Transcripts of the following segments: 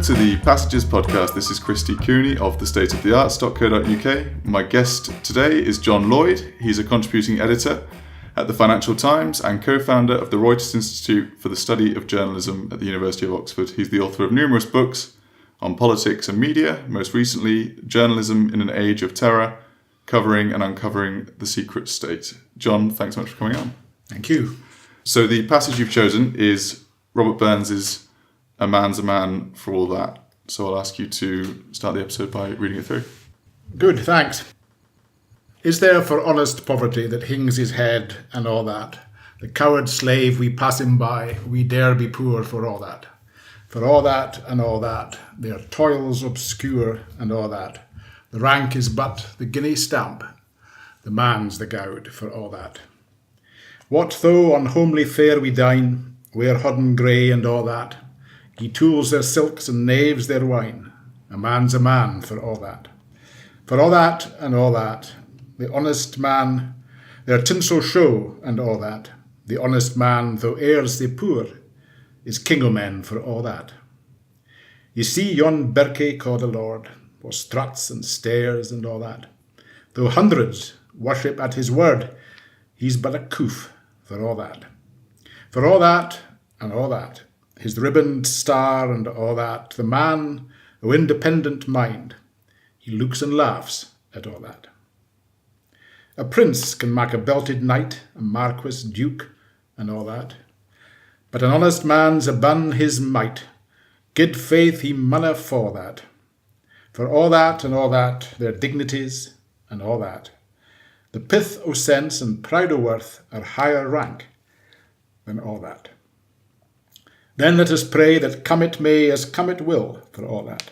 to the Passages podcast. This is Christy Cooney of thestateofthearts.co.uk. My guest today is John Lloyd. He's a contributing editor at the Financial Times and co-founder of the Reuters Institute for the Study of Journalism at the University of Oxford. He's the author of numerous books on politics and media, most recently Journalism in an Age of Terror, covering and uncovering the secret state. John, thanks so much for coming on. Thank you. So the passage you've chosen is Robert Burns's "A man's a man for all that." So I'll ask you to start the episode by reading it through. Good, thanks. Is there for honest poverty that hings his head and all that? The coward slave we pass him by, we dare be poor for all that. For all that and all that, their toils obscure and all that. The rank is but the guinea stamp, the man's the gowd for all that. What though on homely fare we dine, wear hodden grey and all that? Ye tools their silks and knaves their wine, a man's a man for all that. For all that and all that, the honest man, their tinsel show and all that. The honest man, though heirs they poor, is king o' men for all that. Ye see yon birkie called a lord, for struts and stairs and all that. Though hundreds worship at his word, he's but a coof for all that. For all that and all that, his ribboned star and all that, the man o' independent mind, he looks and laughs at all that. A prince can mak a belted knight, a marquis, duke, and all that. But an honest man's abun his might, gid faith he munna for that. For all that and all that, their dignities and all that. The pith o' sense and pride o' worth are higher rank than all that. Then let us pray that come it may as come it will for all that.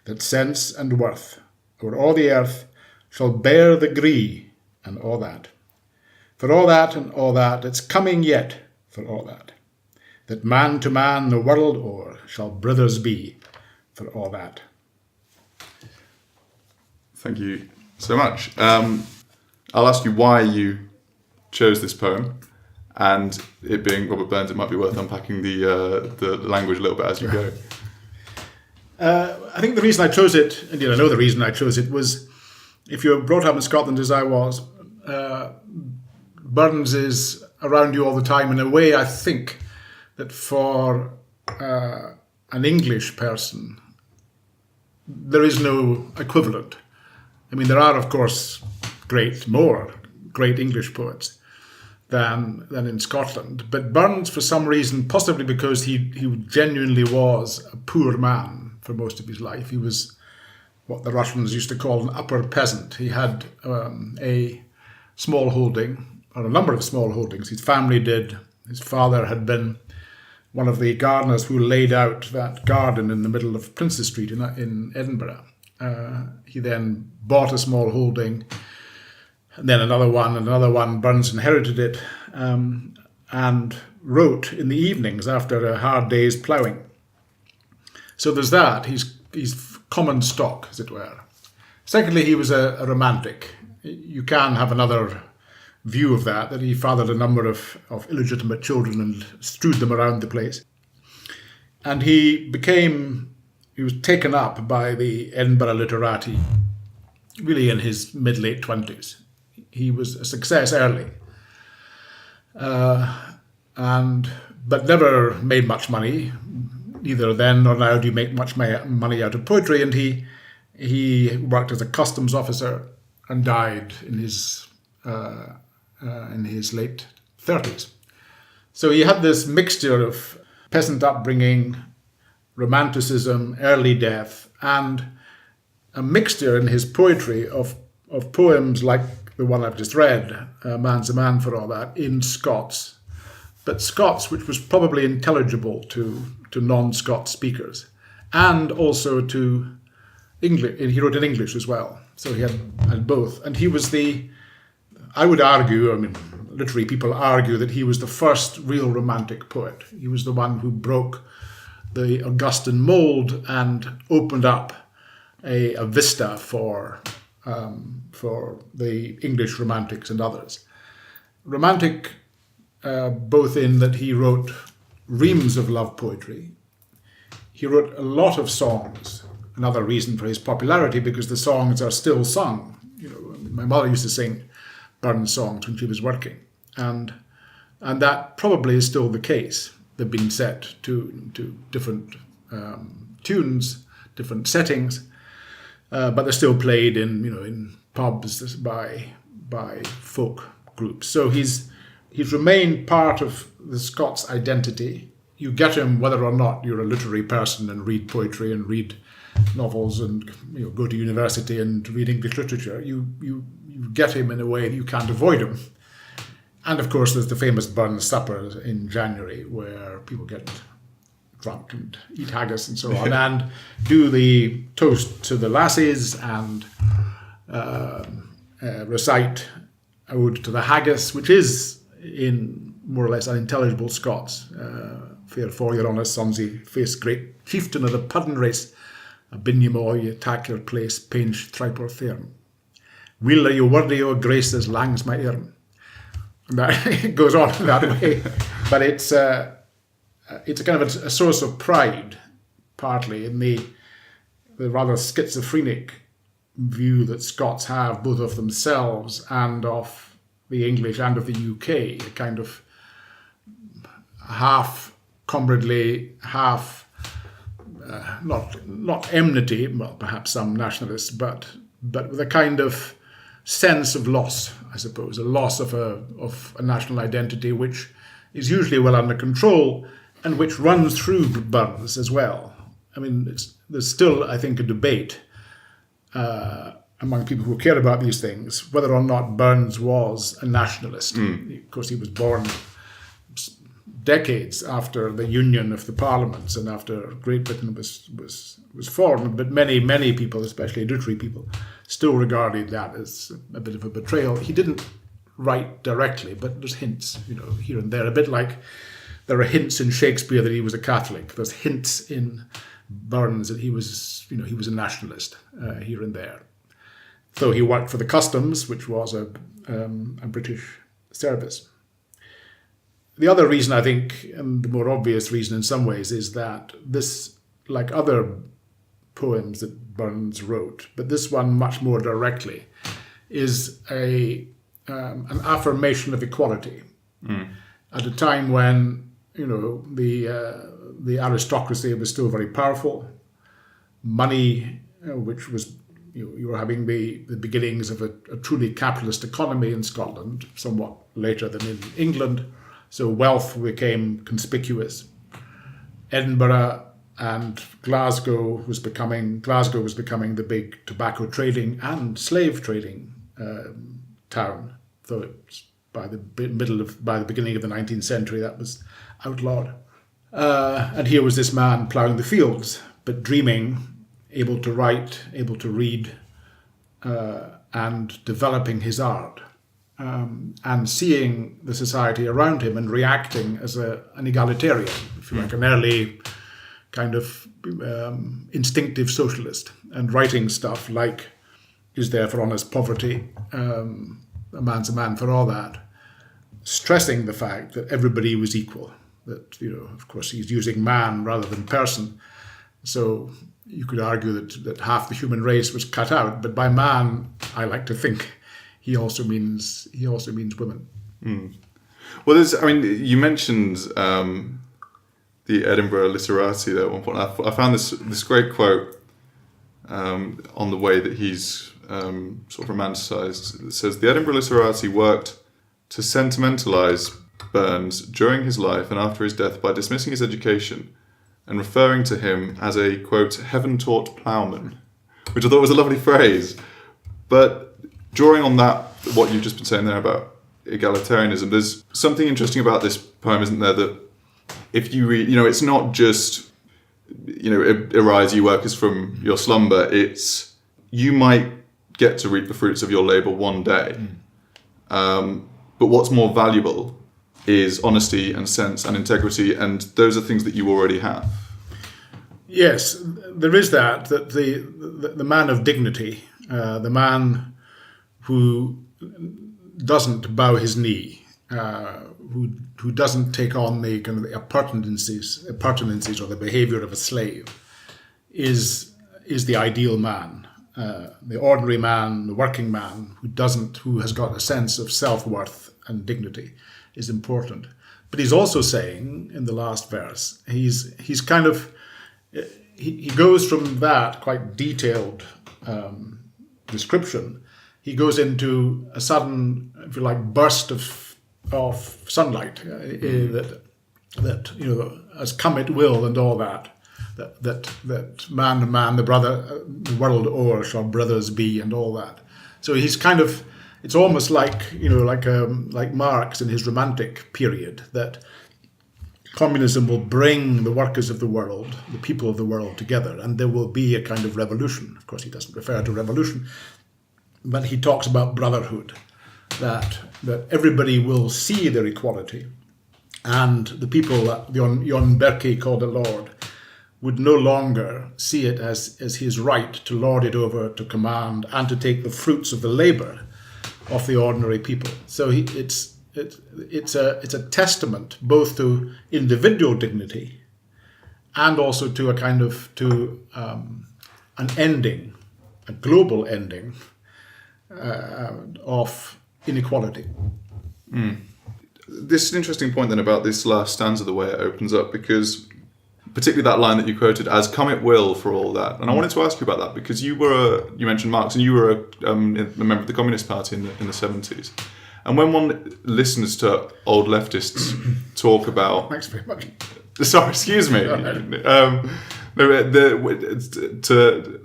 That sense and worth o'er all the earth shall bear the gree and all that. For all that and all that, it's coming yet for all that. That man to man the world o'er shall brothers be for all that. Thank you so much. I'll ask you why you chose this poem, and it being Robert Burns, it might be worth unpacking the language a little bit as you go. I think the reason I chose it, and I know the reason I chose it, was if you're brought up in Scotland as I was, Burns is around you all the time in a way I think that for an English person, there is no equivalent. I mean, there are, of course, more great English poets than in Scotland. But Burns, for some reason, possibly because he genuinely was a poor man for most of his life. He was what the Russians used to call an upper peasant. He had a small holding, or a number of small holdings. His family did. His father had been one of the gardeners who laid out that garden in the middle of Princes Street in Edinburgh. He then bought a small holding, and then another one. Burns inherited it and wrote in the evenings after a hard day's ploughing. So there's that. He's common stock, as it were. Secondly, he was a romantic. You can have another view of that he fathered a number of illegitimate children and strewed them around the place. And he was taken up by the Edinburgh literati really in his mid-late 20s. He was a success early, but never made much money. Neither then nor now do you make much money out of poetry. And he worked as a customs officer and died in his late 30s. So he had this mixture of peasant upbringing, romanticism, early death, and a mixture in his poetry of poems like the one I've just read, "A Man's a Man for All That," in Scots, but Scots which was probably intelligible to non-Scots speakers, and also to English. He wrote in English as well, so he had both. And he was I would argue, literary people argue that he was the first real romantic poet. He was the one who broke the Augustan mold and opened up a vista for the English romantics and others. Romantic, both in that he wrote reams of love poetry. he wrote a lot of songs. Another reason for his popularity, because the songs are still sung. My mother used to sing Burns songs when she was working, and that probably is still the case. They've been set to different tunes, different settings, but they're still played in pubs by folk groups. So he's remained part of the Scots identity. You get him whether or not you're a literary person and read poetry and read novels and go to university and read English literature. You get him in a way that you can't avoid him. And of course, there's the famous Burns supper in January where people get drunk and eat haggis and so on, and do the toast to the lassies and recite ode to the haggis, which is in more or less unintelligible Scots. Fair for your honest sonsy face, great chieftain of the Pudden race, a bin ye more, ye tak your place, pinch, tripe or thirn. Wheeler you worthy o' grace as lang's my earn. And that, it goes on that way. But it's a kind of a source of pride, partly, in the rather schizophrenic view that Scots have, both of themselves and of the English and of the UK, a kind of half comradely, half not enmity, well, perhaps some nationalists, but with a kind of sense of loss, I suppose, a loss of a national identity, which is usually well under control and which runs through Burns as well. I mean, there's still, I think, a debate among people who care about these things whether or not Burns was a nationalist. Of course, he was born decades after the union of the parliaments and after Great Britain was formed, but many people, especially literary people, still regarded that as a bit of a betrayal. He didn't write directly, but there's hints, here and there, a bit like there are hints in Shakespeare that he was a Catholic. There's hints in Burns that he was a nationalist here and there. Though he worked for the customs, which was a British service. The other reason, I think, and the more obvious reason in some ways, is that this, like other poems that Burns wrote, but this one much more directly, is an affirmation of equality. At a time when the aristocracy was still very powerful, money, which was you were having the beginnings of a truly capitalist economy in Scotland, somewhat later than in England. So wealth became conspicuous. Edinburgh and Glasgow was becoming the big tobacco trading and slave trading town. Though it's by the beginning of the 19th century that was outlawed. And here was this man ploughing the fields, but dreaming, able to write, able to read, and developing his art. And seeing the society around him and reacting as an egalitarian, if you like, an early kind of instinctive socialist, and writing stuff like "Is there for honest poverty? A man's a man for all that," stressing the fact that everybody was equal. That of course, he's using man rather than person, so you could argue that half the human race was cut out. But by man, I like to think he also means women. Well, you mentioned the Edinburgh literati there at one point. I found this great quote on the way that he's sort of romanticised. It says, "The Edinburgh literati worked to sentimentalise Burns during his life and after his death by dismissing his education and referring to him as a, quote, heaven-taught ploughman," which I thought was a lovely phrase. But drawing on that, what you've just been saying there about egalitarianism, there's something interesting about this poem, isn't there? That if you read, it's not just, arise ye workers from your slumber. It's, you might get to reap the fruits of your labour one day. But what's more valuable is honesty and sense and integrity, and those are things that you already have. Yes, there is that the man of dignity, the man who doesn't bow his knee who doesn't take on the kind of the appurtenances or the behavior of a slave is the ideal man. The ordinary man, the working man who has got a sense of self-worth and dignity is important. But he's also saying in the last verse, he's kind of, he goes from that quite detailed description, he goes into a sudden, if you like, burst of sunlight that as come it will and all that man to man, the world o'er shall brothers be and all that. So he's kind of, it's almost like like Marx in his Romantic period, that communism will bring the workers of the world, the people of the world together, and there will be a kind of revolution. Of course, he doesn't refer to revolution, but he talks about brotherhood, that everybody will see their equality, and the people that Jon Berke called a lord would no longer see it as his right to lord it over, to command, and to take the fruits of the labor of the ordinary people. So it's a testament both to individual dignity and also to a kind of an ending, a global ending of inequality. This is an interesting point then about this last stanza, the way it opens up, because particularly that line that you quoted, as come it will for all that. And I wanted to ask you about that, because you mentioned Marx, and you were a member of the Communist Party in the 70s. And when one listens to old leftists talk about... Thanks very much. Sorry, excuse me. To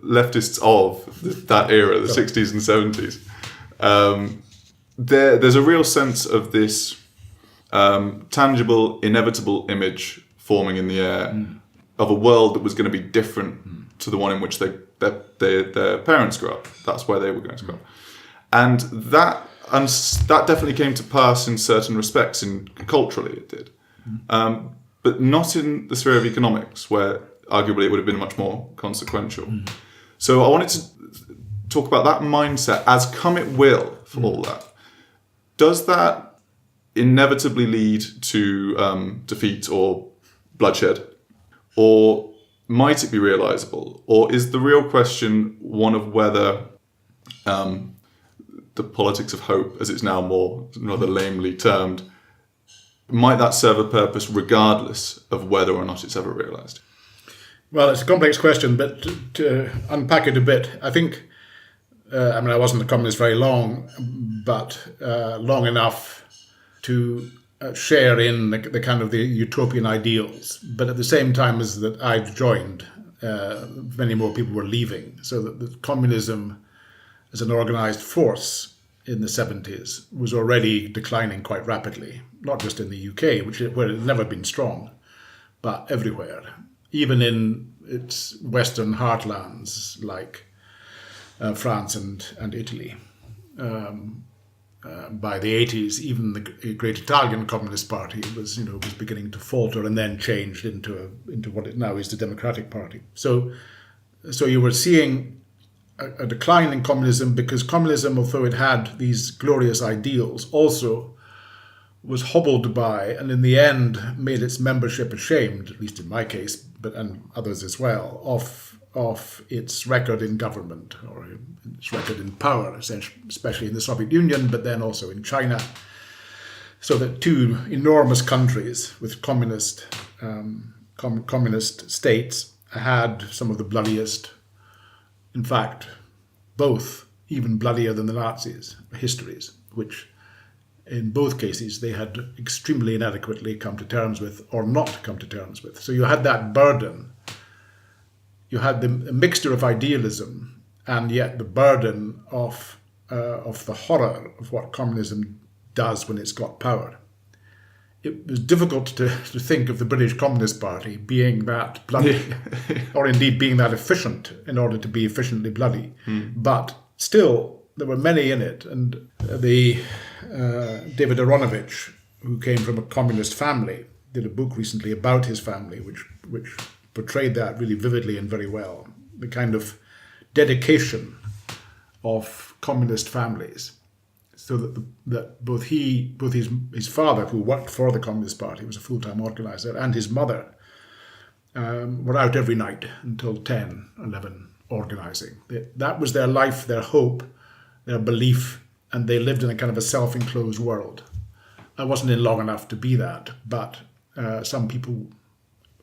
leftists of that era, the 60s and 70s, there's a real sense of this tangible, inevitable image forming in the air of a world that was going to be different to the one in which their parents grew up. That's where they were going to grow up. And that definitely came to pass in certain respects, culturally it did. But not in the sphere of economics, where arguably it would have been much more consequential. So I wanted to talk about that mindset as come it will for all that. Does that inevitably lead to defeat or bloodshed? Or might it be realisable? Or is the real question one of whether the politics of hope, as it's now more rather lamely termed, might that serve a purpose regardless of whether or not it's ever realised? Well, it's a complex question, but to unpack it a bit, I think, I wasn't a communist very long, but long enough to share in the kind of the utopian ideals. But at the same time as that I'd joined, many more people were leaving. So that the communism as an organised force in the 70s was already declining quite rapidly, not just in the UK, where it had never been strong, but everywhere, even in its western heartlands like France and Italy. By the 80s, even the great Italian Communist Party was beginning to falter, and then changed into what it now is, the Democratic Party. So you were seeing a decline in communism, because communism, although it had these glorious ideals, also was hobbled by, and in the end made its membership ashamed, at least in my case, and others as well, of its record in government, or its record in power, especially in the Soviet Union, but then also in China. So that two enormous countries with communist states had some of the bloodiest, in fact, both even bloodier than the Nazis, histories, which in both cases they had extremely inadequately come to terms with, or not come to terms with. So you had that burden. You had the mixture of idealism and yet the burden of the horror of what communism does when it's got power. It was difficult to think of the British Communist Party being that bloody, or indeed being that efficient in order to be efficiently bloody. But still, there were many in it. And David Aronovich, who came from a communist family, did a book recently about his family, which portrayed that really vividly and very well. The kind of dedication of communist families. so that both his father, who worked for the Communist Party, was a full-time organizer, and his mother were out every night until 10, 11, organizing. That was their life, their hope, their belief, and they lived in a kind of a self-enclosed world. I wasn't in long enough to be that, but some people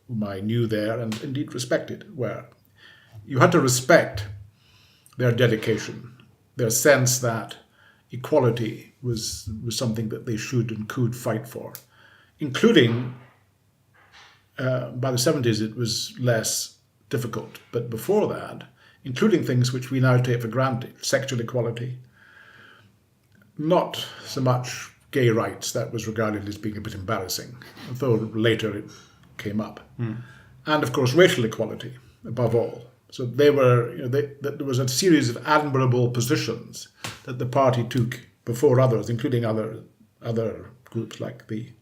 whom I knew there and indeed respected were. You had to respect their dedication, their sense that equality was something that they should and could fight for, including, by the 70s it was less difficult, but before that, including things which we now take for granted, sexual equality, not so much gay rights, that was regarded as being a bit embarrassing, though later it came up. And of course racial equality, above all. So they were, there was a series of admirable positions that the party took before others, including other groups like the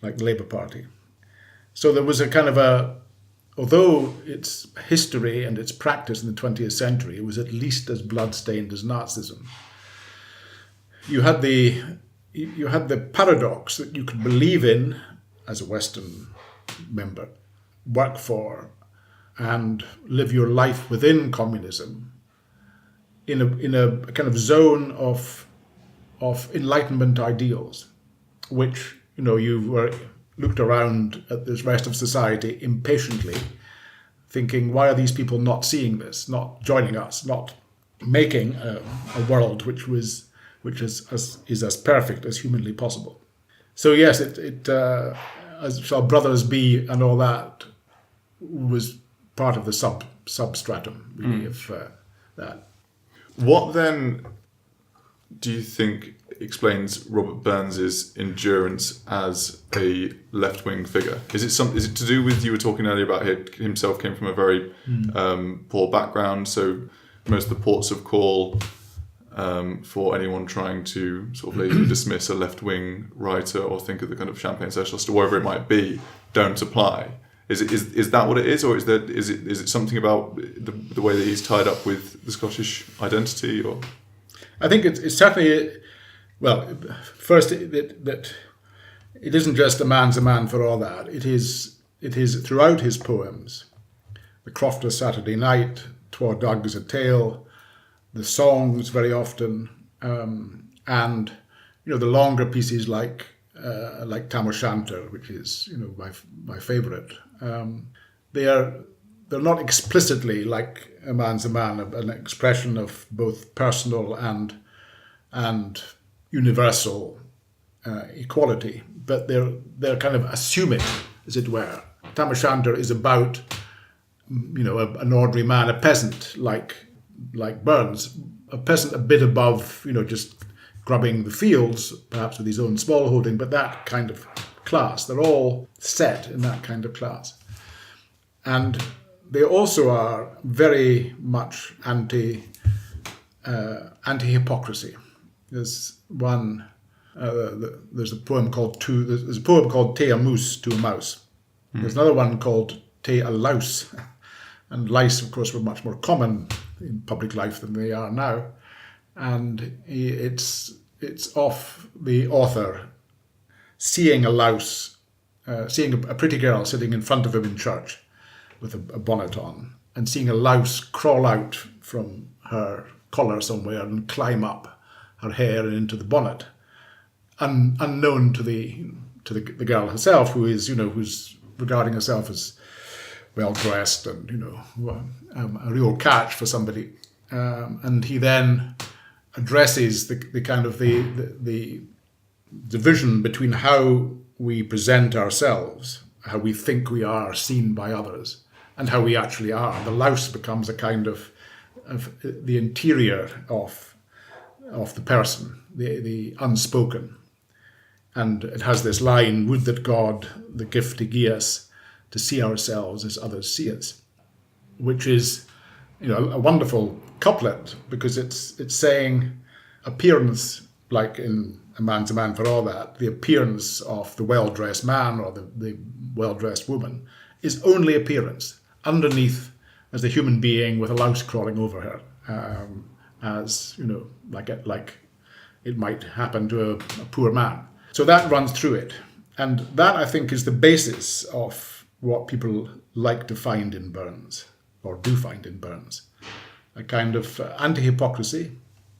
Labour Party. So there was a kind of although its history and its practice in the 20th century was at least as blood-stained as Nazism, you had the paradox that you could believe in as a Western member, work for, and live your life within communism in a kind of zone of Enlightenment ideals, which you were looked around at the rest of society impatiently, thinking, why are these people not seeing this, not joining us, not making a world which is as perfect as humanly possible? So yes, it as shall brothers be and all that was part of the substratum, really, of that. What then do you think explains Robert Burns's endurance as a left-wing figure? Is it to do with, you were talking earlier about himself came from a very poor background, so most of the ports of call for anyone trying to sort of lazily dismiss a left-wing writer or think of the kind of Champagne Socialist or wherever it might be don't apply? Is that what it is, or is it something about the way that he's tied up with the Scottish identity? Or I think it's certainly, well, first that it isn't just a man's a man for all that. It is throughout his poems, The Crofter's Saturday Night, Twa Dogs a Tale, the songs very often, and the longer pieces like Tam O'Shanter, which is my favourite. They're not explicitly like a man's a man, an expression of both personal and universal equality, but they're kind of assuming, as it were. Tam O'Shanter is about an ordinary man, a peasant like Burns, a peasant a bit above just grubbing the fields, perhaps with his own smallholding, but that kind of class. They're all set in that kind of class. And they also are very much anti-hypocrisy. There's one, there's a poem called Te a Moose to a Mouse. There's another one called Te a Louse. And lice, of course, were much more common in public life than they are now. And it's of the author seeing a louse, seeing a pretty girl sitting in front of him in church with a bonnet on, and seeing a louse crawl out from her collar somewhere and climb up her hair and into the bonnet, unknown to the girl herself, who is who's regarding herself as well dressed and a real catch for somebody, and he then addresses the kind of the division between how we present ourselves, how we think we are seen by others, and how we actually are. The louse becomes a kind of the interior of the person, the unspoken. And it has this line, would that God the gift to gie us to see ourselves as others see us, which is a wonderful couplet, because it's saying appearance, like in A Man's a Man for All That, the appearance of the well-dressed man or the well-dressed woman is only appearance. Underneath, as a human being with a louse crawling over her, as like it might happen to a poor man. So that runs through it. And that, I think, is the basis of what people like to find in Burns, or do find in Burns. A kind of anti-hypocrisy.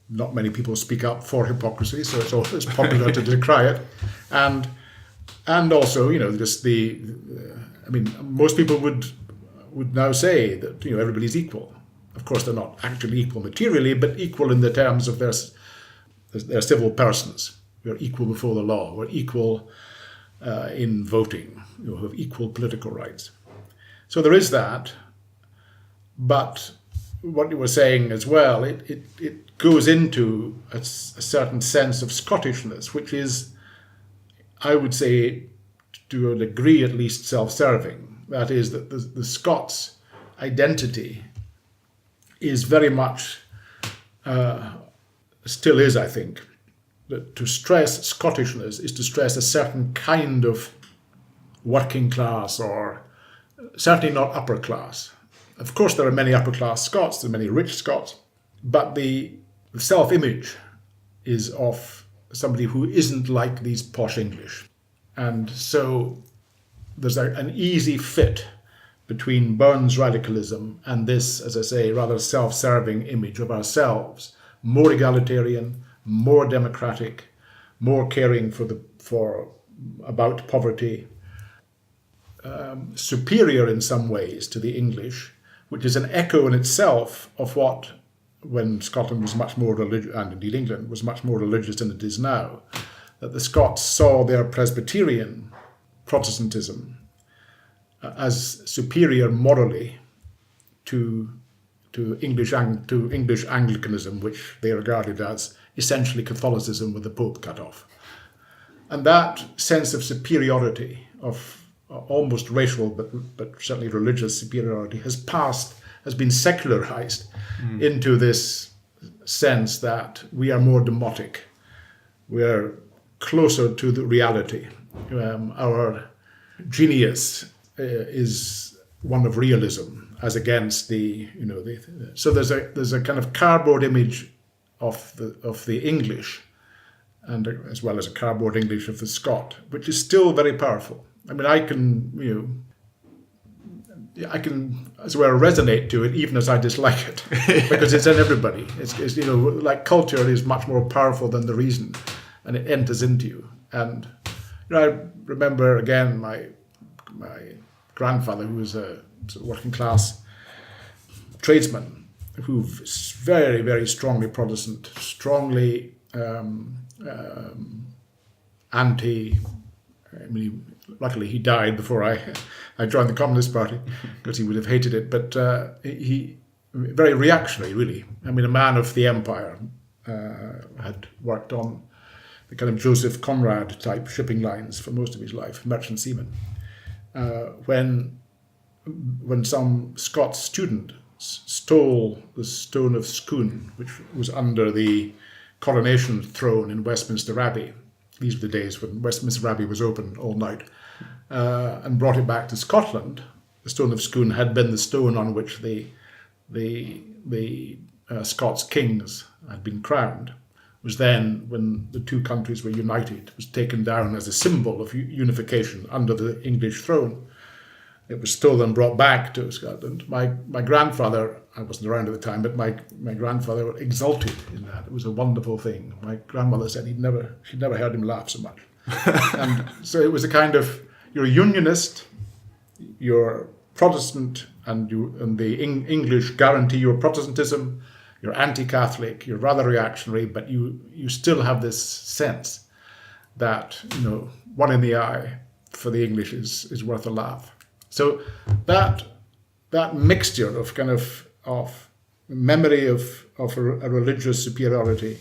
Not many people speak up for hypocrisy, so it's always popular to decry it. And also, just most people would now say that, everybody's equal. Of course, they're not actually equal materially, but equal in the terms of their civil persons. We're equal before the law. We're equal in voting. We have equal political rights. So there is that. But what you were saying as well, it goes into a certain sense of Scottishness, which is, I would say, to a degree at least, self-serving. That is, that the Scots' identity is very much, still is, I think, that to stress Scottishness is to stress a certain kind of working class, or certainly not upper class. Of course, there are many upper-class Scots, there are many rich Scots, but the self-image is of somebody who isn't like these posh English. And so there's an easy fit between Burns' radicalism and this, as I say, rather self-serving image of ourselves, more egalitarian, more democratic, more caring about poverty, superior in some ways to the English, which is an echo in itself of what, when Scotland was much more religious, and indeed England was much more religious than it is now, that the Scots saw their Presbyterian Protestantism as superior morally to English Anglicanism, which they regarded as essentially Catholicism with the Pope cut off. And that sense of superiority, of almost racial, but certainly religious superiority, has been secularized into this sense that we are more demotic. We are closer to the reality. Our genius is one of realism, as against so there's a kind of cardboard image of the English, and as well as a cardboard English of the Scot, which is still very powerful. I mean, I can as well resonate to it, even as I dislike it, because it's in everybody. It's like culture is much more powerful than the reason, and it enters into you. And I remember again my grandfather, who was a sort of working class tradesman, who was very, very strongly Protestant, strongly anti. I mean, luckily he died before I joined the Communist Party, because he would have hated it. But he very reactionary, really. I mean, a man of the empire, had worked on the kind of Joseph Conrad type shipping lines for most of his life, merchant seaman. When some Scots student stole the stone of Scone, which was under the coronation throne in Westminster Abbey. These were the days when Westminster Abbey was open all night, and brought it back to Scotland. The stone of Scone had been the stone on which the Scots kings had been crowned. It was then, when the two countries were united, it was taken down as a symbol of unification under the English throne. It was stolen and brought back to Scotland. My grandfather, I wasn't around at the time, but my grandfather exulted in that. It was a wonderful thing. My grandmother said she'd never heard him laugh so much. And so it was a kind of, you're a unionist, you're Protestant, and the English guarantee your Protestantism, you're anti-Catholic, you're rather reactionary, but you still have this sense that, one in the eye for the English is worth a laugh. So that mixture of kind of memory of a religious superiority,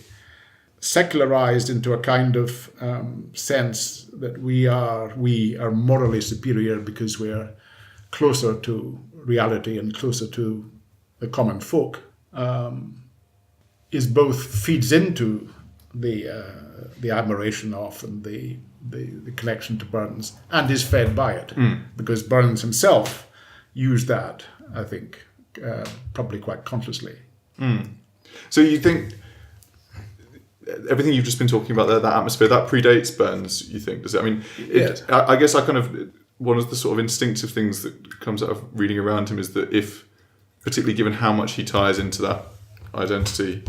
secularized into a kind of sense that we are morally superior because we're closer to reality and closer to the common folk, feeds into the admiration of and the connection to Burns, and is fed by it, because Burns himself used that, I think, probably quite consciously. So you think everything you've just been talking about there, that atmosphere, that predates Burns, you think, does it? I mean, Yes. I guess one of the sort of instinctive things that comes out of reading around him is that if, particularly given how much he ties into that identity,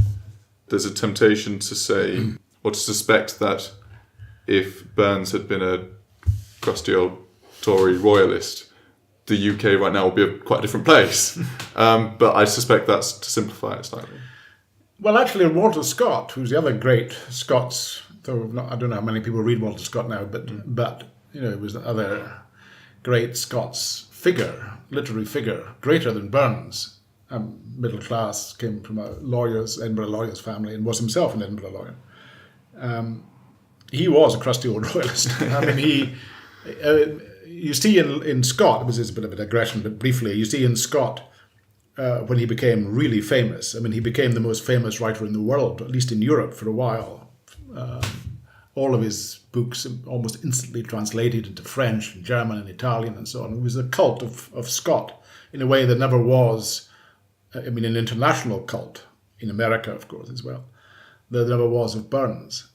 there's a temptation to say, or to suspect that if Burns had been a crusty old Tory royalist, the UK right now would be quite a different place. But I suspect that's to simplify it slightly. Well, actually, Walter Scott, who's the other great Scots, though I don't know how many people read Walter Scott now, but it was the other great Scots figure, literary figure, greater than Burns. Middle class, came from a Edinburgh lawyer's family, and was himself an Edinburgh lawyer. He was a crusty old royalist. I mean, you see in Scott, this is a bit of a digression, but briefly, you see in Scott, when he became really famous, I mean, he became the most famous writer in the world, at least in Europe for a while. All of his books almost instantly translated into French and German and Italian and so on. It was a cult of Scott in a way that never was, an international cult, in America, of course, as well, that never was of Burns.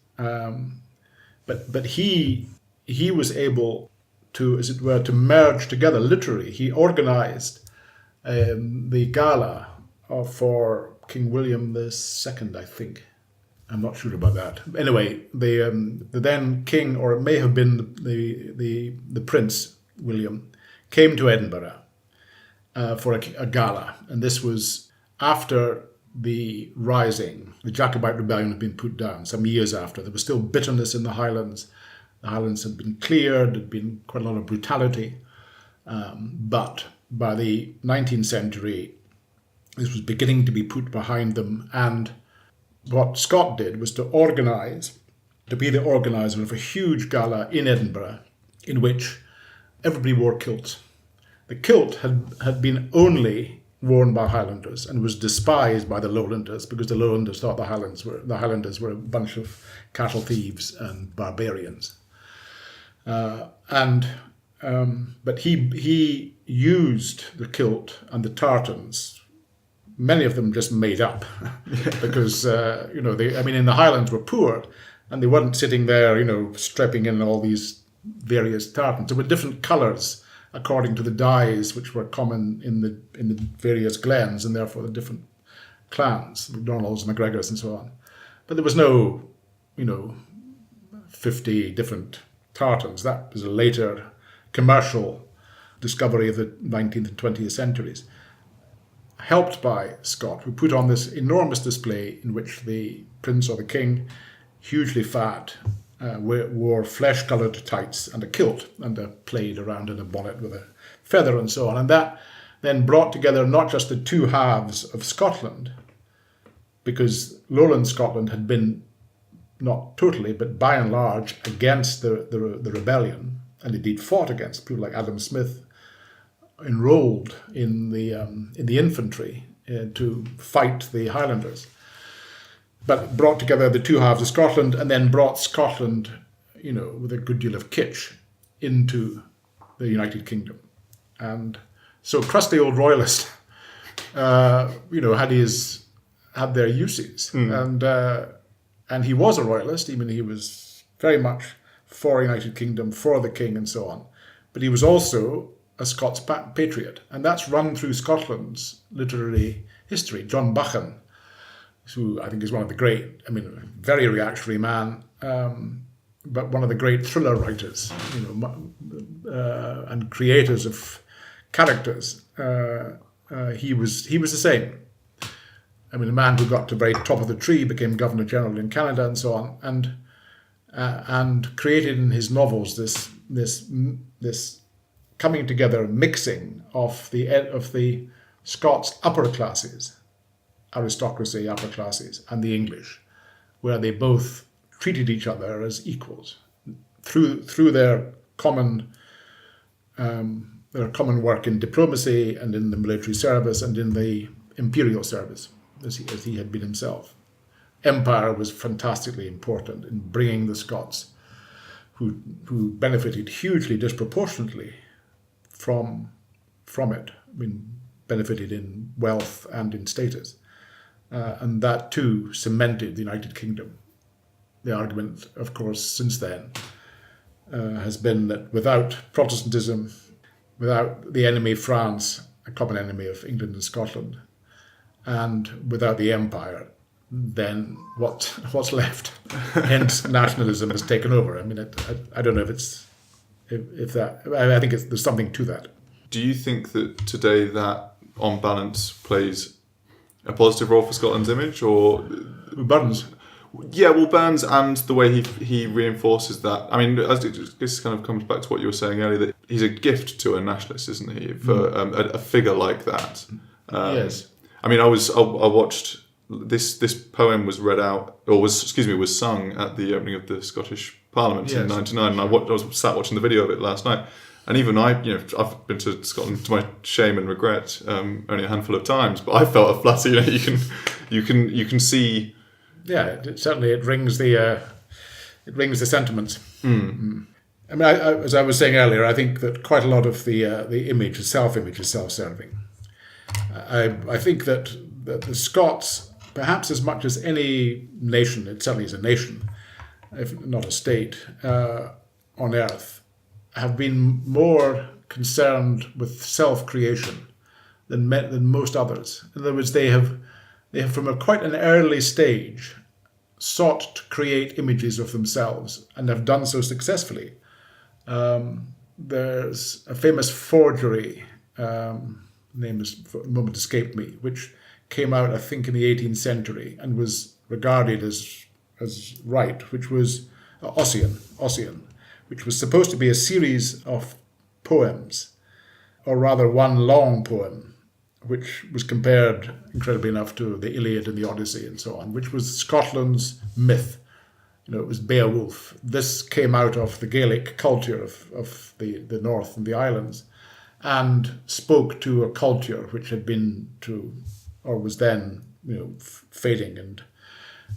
But he was able to, as it were, to merge together literally. He organized the gala for King William II, I think. I'm not sure about that. Anyway, the then king, or it may have been the Prince William, came to Edinburgh for a gala, and this was after the Rising. The Jacobite rebellion had been put down some years after. There was still bitterness in the Highlands. The Highlands had been cleared. There had been quite a lot of brutality. But by the 19th century, this was beginning to be put behind them. And what Scott did was to be the organizer of a huge gala in Edinburgh in which everybody wore kilts. The kilt had been only worn by Highlanders and was despised by the Lowlanders because the Lowlanders thought the Highlanders were a bunch of cattle thieves and barbarians. But he used the kilt and the tartans, many of them just made up, because in the Highlands were poor, and they weren't sitting there, strapping in all these various tartans. There were different colours according to the dyes which were common in the various glens, and therefore the different clans, MacDonalds, MacGregors, and so on. But there was no, 50 different tartans. That was a later commercial discovery of the 19th and 20th centuries, helped by Scott, who put on this enormous display in which the prince or the king, hugely fat, wore flesh-coloured tights and a kilt and a plaid around in a bonnet with a feather and so on. And that then brought together not just the two halves of Scotland, because Lowland Scotland had been, not totally, but by and large, against the rebellion, and indeed fought against. People like Adam Smith enrolled in the infantry to fight the Highlanders, but brought together the two halves of Scotland, and then brought Scotland, with a good deal of kitsch, into the United Kingdom. And so crusty old royalist, had their uses, and he was a royalist. He was very much for United Kingdom, for the king, and so on. But he was also a Scots patriot, and that's run through Scotland's literary history. John Buchan, who I think is one of the great, very reactionary man, but one of the great thriller writers, and creators of characters. He was the same. A man who got to the very top of the tree, became Governor General in Canada and so on, and created in his novels this coming together, mixing of the Scots upper classes, aristocracy, upper classes, and the English, where they both treated each other as equals through their common work in diplomacy and in the military service and in the imperial service, as he had been himself. Empire was fantastically important in bringing the Scots, who benefited hugely disproportionately from it. Benefited in wealth and in status. And that too cemented the United Kingdom the argument, of course, since then has been that without Protestantism, without the enemy France, a common enemy of England and Scotland, and without the empire, then what's left? Hence, nationalism has taken over. I mean, I don't know if that. I think there's something to that. Do you think that today that, on balance, plays a positive role for Scotland's image, or Burns? Yeah, well, Burns and the way he reinforces that. I mean, this kind of comes back to what you were saying earlier, that he's a gift to a nationalist, isn't he? For a figure like that. Yes. I mean, I watched this poem was read out, or was sung at the opening of the Scottish Parliament in '99, and I was sat watching the video of it last night. And even I've been to Scotland to my shame and regret only a handful of times, but I felt a flutter. You can see. Yeah, certainly it rings the sentiments. I mean, as I was saying earlier, I think that quite a lot of the image, the self-image, is self-serving. I think that the Scots, perhaps as much as any nation, it certainly is a nation, if not a state, on earth, have been more concerned with self-creation than most others. In other words, they have from quite an early stage sought to create images of themselves and have done so successfully. There's a famous forgery, name has for the moment escaped me, which came out, I think, in the 18th century and was regarded as right, which was Ossian, which was supposed to be a series of poems, or rather one long poem, which was compared, incredibly enough, to the Iliad and the Odyssey and so on, which was Scotland's myth. It was Beowulf. This came out of the Gaelic culture of the north and the islands, and spoke to a culture which had been or was then, fading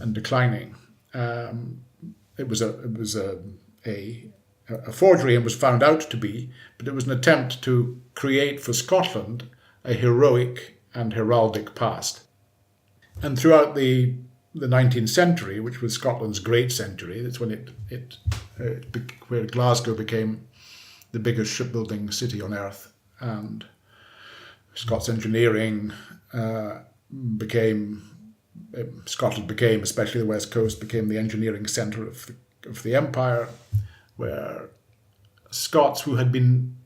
and declining. It was a forgery and was found out to be, but it was an attempt to create for Scotland a heroic and heraldic past. And throughout the 19th century, which was Scotland's great century, that's when where Glasgow became the biggest shipbuilding city on earth, and Scots engineering Scotland became, especially the West Coast, became the engineering centre of the empire, where Scots who had been,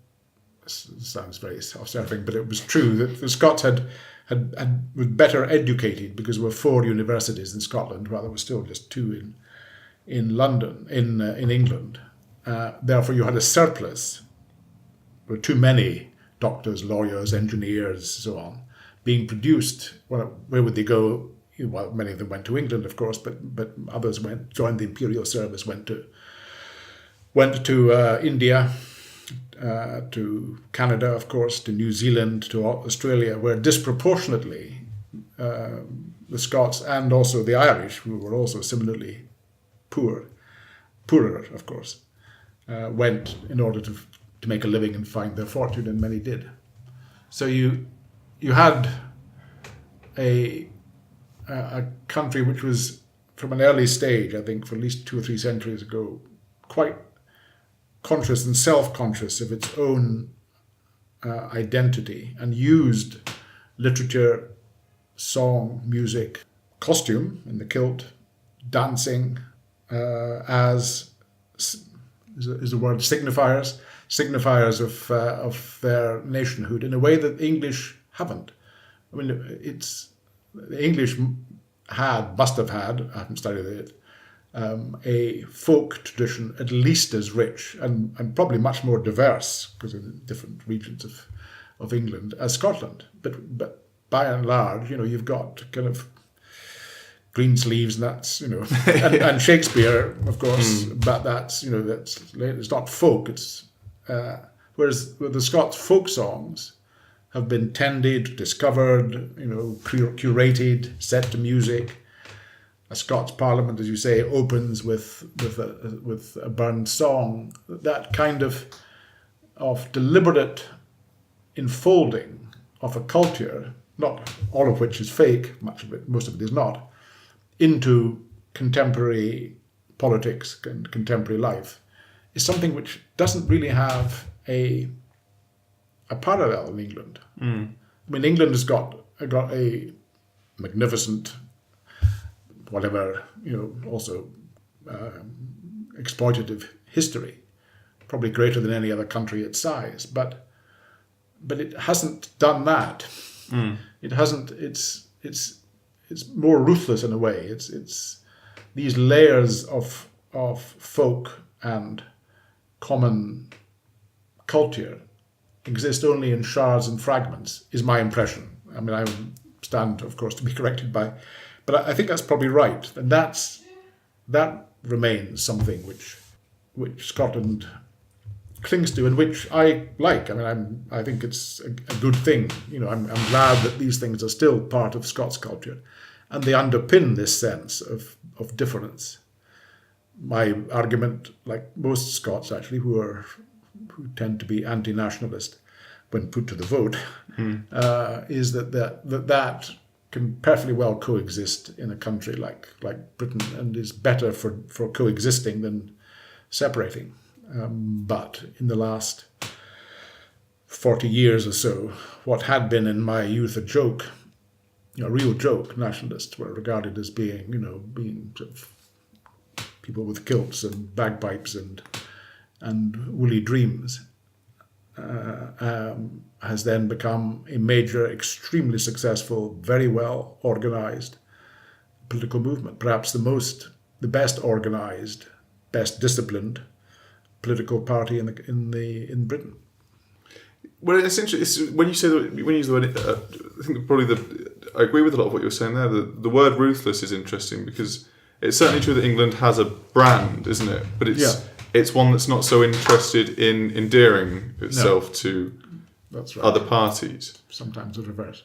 sounds very self-serving, but it was true that the Scots were better educated because there were 4 universities in Scotland, while there were still just 2 in London, in England. Therefore, you had a surplus. There were too many doctors, lawyers, engineers, so on, being produced. Well, where would they go? Well, many of them went to England, of course, but others joined the imperial service, went to India, to Canada, of course, to New Zealand, to Australia, where disproportionately the Scots and also the Irish, who were also similarly poorer, of course, went in order to make a living and find their fortune, and many did. So you had a country which was, from an early stage, I think, for at least 2 or 3 centuries ago, quite conscious and self-conscious of its own identity, and used literature, song, music, costume in the kilt, dancing as is the word signifiers of their nationhood in a way that the English haven't. I mean, the English must have had, I haven't studied it, a folk tradition at least as rich and probably much more diverse, because in different regions of England, as Scotland. But by and large, you've got kind of Greensleeves, and that's, and Shakespeare, of course, but that's, it's not folk. It's whereas the Scots folk songs have been tended, discovered, curated, set to music. A Scots Parliament, as you say, opens with a Burns song. That kind of deliberate enfolding of a culture, not all of which is fake, most of it is not, into contemporary politics and contemporary life, is something which doesn't really have a parallel in England. I mean, England has got a magnificent, whatever, also exploitative history, probably greater than any other country its size, but it hasn't done that. It hasn't. It's more ruthless in a way. It's these layers of folk and common culture exist only in shards and fragments, is my impression. I mean, I stand, of course, to be corrected by, but I think that's probably right, and that remains something which Scotland clings to, and which I like. I mean, I think it's a good thing. I'm glad that these things are still part of Scots culture, and they underpin this sense of difference. My argument, like most Scots actually, who tend to be anti-nationalist when put to the vote, is that can perfectly well coexist in a country like Britain, and is better for coexisting than separating. But in the last 40 years or so, what had been in my youth a joke, a real joke, nationalists were regarded as being sort of people with kilts and bagpipes and woolly dreams, has then become a major, extremely successful, very well organized political movement. Perhaps the best organized, best disciplined political party in Britain. Well, it's interesting. When you use the word, I think probably I agree with a lot of what you were saying there. The word ruthless is interesting because it's certainly true that England has a brand, isn't it? But it's one that's not so interested in endearing itself to other parties. Sometimes the reverse.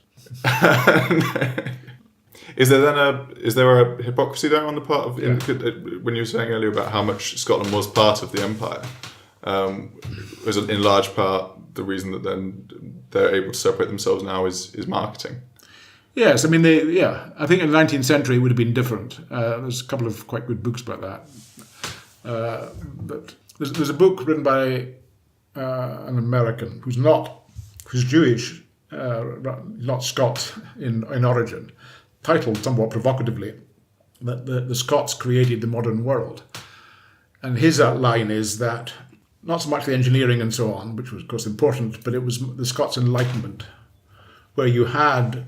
Is there a hypocrisy there on the part of when you were saying earlier about how much Scotland was part of the empire? Was it in large part the reason that then they're able to separate themselves now is marketing? Yes, I mean I think in the 19th century it would have been different. There's a couple of quite good books about that. But there's a book written by an American who's Jewish, not Scots in origin, titled somewhat provocatively that the Scots created the modern world. And his line is that not so much the engineering and so on, which was of course important, but it was the Scots Enlightenment, where you had,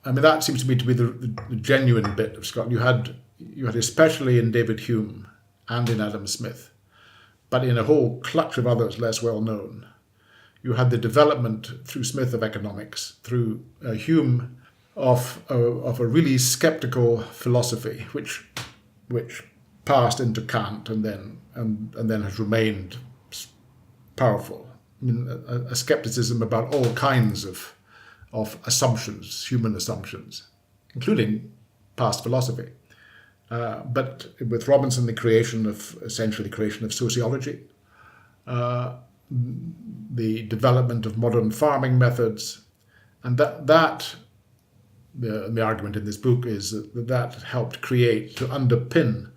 I mean, that seems to me to be the genuine bit of Scotland. You had especially in David Hume and in Adam Smith, but in a whole clutch of others less well known. You had the development through Smith of economics, through Hume of a really skeptical philosophy, which passed into Kant and then has remained powerful. I mean, a skepticism about all kinds of assumptions, human assumptions, including past philosophy. But with Robinson, the creation of sociology, the development of modern farming methods, and the argument in this book is that helped to underpin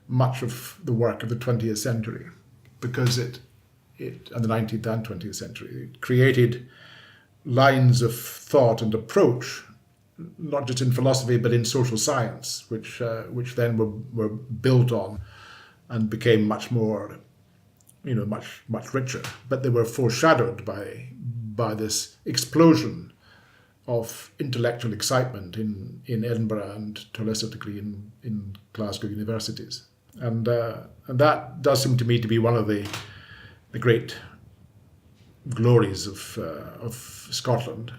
much of the work of the 20th century, because and the 19th and 20th century, it created lines of thought and approach, not just in philosophy but in social science, which then were built on and became much more, much richer. But they were foreshadowed by this explosion of intellectual excitement in Edinburgh and to a lesser degree in Glasgow universities, and that does seem to me to be one of the great glories of Scotland,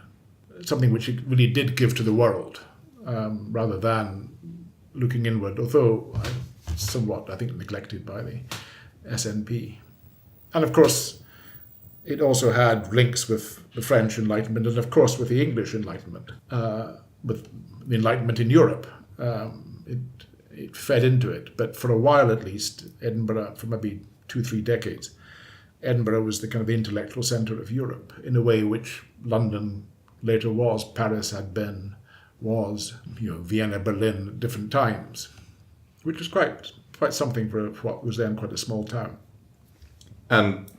something which it really did give to the world, rather than looking inward, although somewhat, I think, neglected by the SNP. And of course, it also had links with the French Enlightenment and, of course, with the English Enlightenment, with the Enlightenment in Europe. It fed into it. But for a while, at least, Edinburgh, for maybe 2-3 decades, Edinburgh was the kind of intellectual centre of Europe in a way which London later was, Paris had been, was, Vienna, Berlin at different times, which was quite quite something for what was then quite a small town. And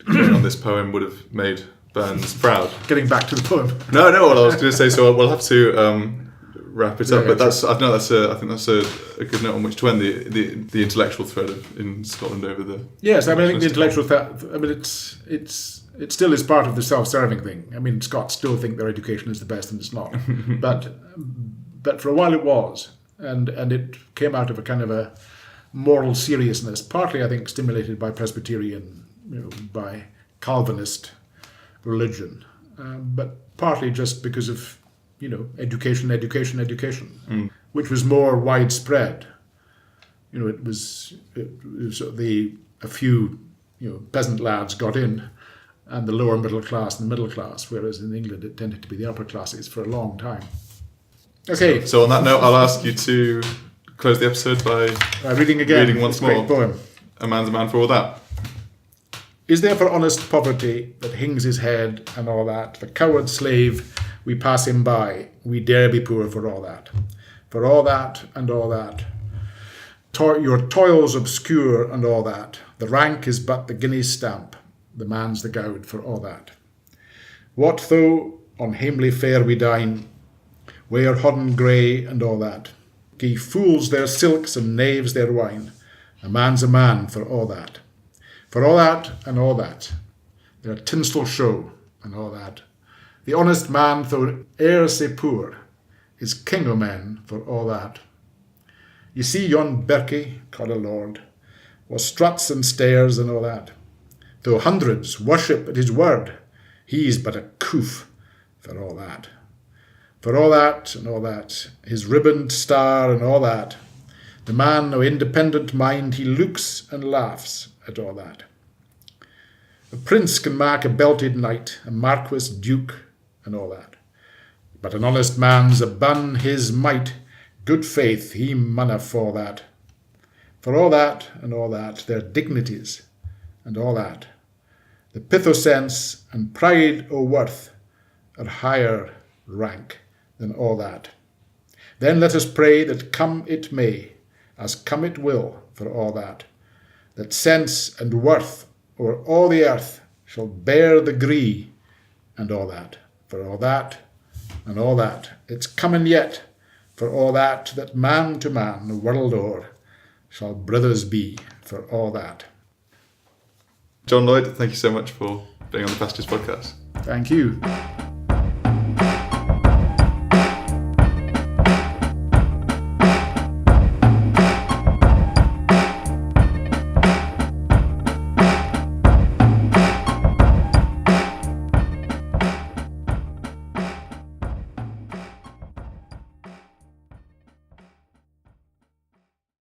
getting on this poem would have made Burns proud. Getting back to the poem. No. Well, I was going to say, so we'll have to wrap it up. Yeah, but I think that's a good note on which to end the intellectual thread in Scotland over the. Yes, I think the intellectual. It still is part of the self-serving thing. I mean, Scots still think their education is the best, and it's not. but for a while it was, and it came out of a kind of a moral seriousness, partly I think stimulated by Presbyterian, by Calvinist religion, but partly just because of education, which was more widespread. It was a few peasant lads got in, and the lower middle class and the middle class, whereas in England it tended to be the upper classes for a long time. Okay. So on that note, I'll ask you to close the episode by reading once more. Great poem. A man's a man for all that. Is there for honest poverty that hings his head and all that? The coward slave, we pass him by. We dare be poor for all that. For all that and all that. Your toils obscure and all that. The rank is but the guinea's stamp. The man's the gowd for all that. What though on hamely fare we dine, wear hodden grey and all that. Gie fools their silks and knaves their wine. A man's a man for all that. For all that and all that. Their tinsel show and all that. The honest man, though e'er sae poor, is king o' men for all that. You see yon birkie, called a lord, was struts and stairs and all that. Though hundreds worship at his word, he's but a coof for all that. For all that and all that, his ribboned star and all that. The man o' independent mind, he looks and laughs at all that. A prince can mak a belted knight, a marquis, duke, and all that. But an honest man's abun his might, good faith he munna for that. For all that and all that, their dignities and all that. The pith o' sense and pride o' worth are higher rank than all that. Then let us pray that come it may, as come it will, for all that sense and worth o'er all the earth shall bear the gree and all that. For all that and all that, it's coming yet, for all that man to man, the world o'er, shall brothers be, for all that. John Lloyd, thank you so much for being on the Passages podcast. Thank you.